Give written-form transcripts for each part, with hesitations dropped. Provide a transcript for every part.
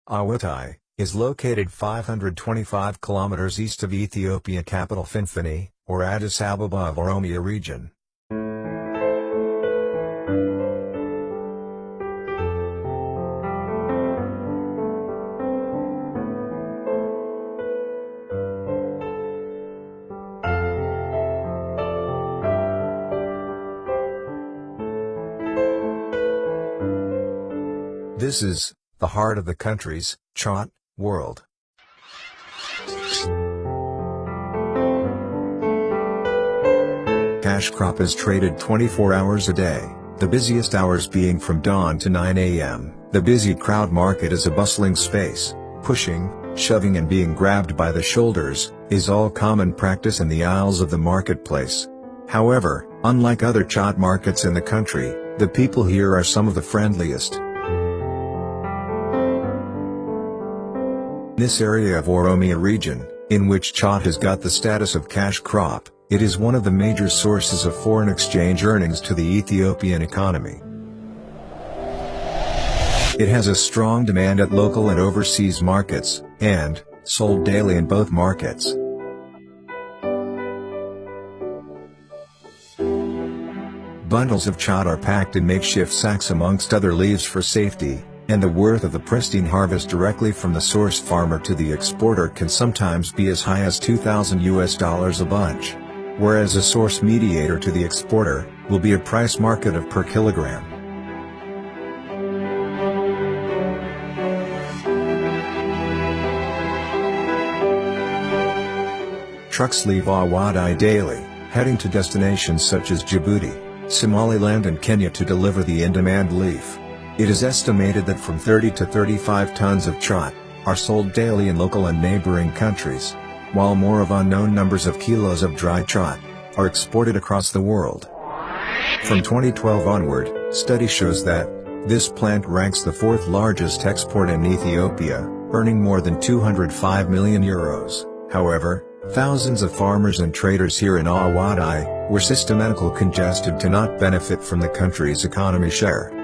Awwadaay is located 525 kilometers east of Ethiopia capital Finfinne, or Addis Ababa of Oromia region. This is the heart of the country's chart world. Cash crop is traded 24 hours a day, the busiest hours being from dawn to 9 a.m. The busy crowd market is a bustling space. Pushing, shoving and being grabbed by the shoulders is all common practice in the aisles of the marketplace. However, unlike other chart markets in the country, the people here are some of the friendliest. This area of Oromia region, in which chart has got the status of cash crop, it is one of the major sources of foreign exchange earnings to the Ethiopian economy. It has a strong demand at local and overseas markets, and sold daily in both markets. Bundles of chart are packed in makeshift sacks amongst other leaves for safety, and the worth of the pristine harvest directly from the source farmer to the exporter can sometimes be as high as $2,000 a bunch. Whereas a source mediator to the exporter will be a price market of per kilogram. Trucks leave awwadaay daily, heading to destinations such as Djibouti, Somaliland and Kenya to deliver the in-demand leaf. It is estimated that from 30 to 35 tons of chart are sold daily in local and neighboring countries, while more of unknown numbers of kilos of dry chart are exported across the world. From 2012 onward, study shows that this plant ranks the fourth largest export in Ethiopia, earning more than 205 million euros. However, thousands of farmers and traders here in awwadaay were systematically congested to not benefit from the country's economy share.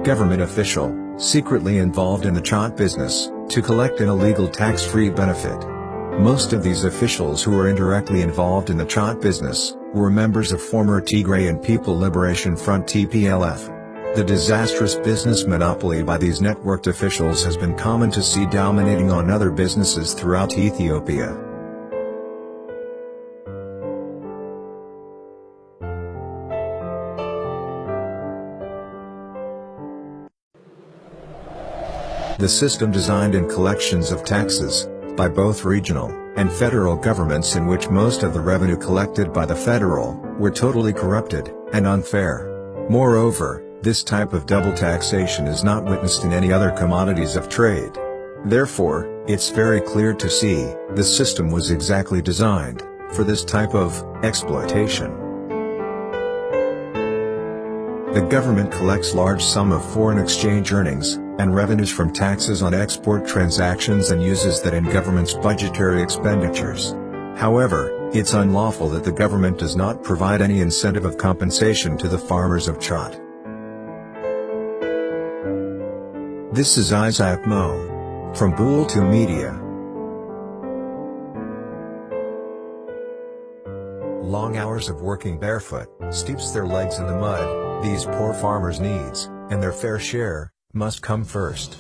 Government official, secretly involved in the chart business, to collect an illegal tax-free benefit. Most of these officials who were indirectly involved in the chart business, were members of former Tigrayan People Liberation Front TPLF. The disastrous business monopoly by these networked officials has been common to see dominating on other businesses throughout Ethiopia. The system designed in collections of taxes, by both regional and federal governments in which most of the revenue collected by the federal, were totally corrupted and unfair. Moreover, this type of double taxation is not witnessed in any other commodities of trade. Therefore, it's very clear to see, the system was exactly designed for this type of exploitation. The government collects large sum of foreign exchange earnings and revenues from taxes on export transactions and uses that in government's budgetary expenditures. However, it's unlawful that the government does not provide any incentive of compensation to the farmers of chart. This is Isaac Mo. From Bool to Media. Long hours of working barefoot steeps their legs in the mud. These poor farmers' needs, and their fair share, must come first.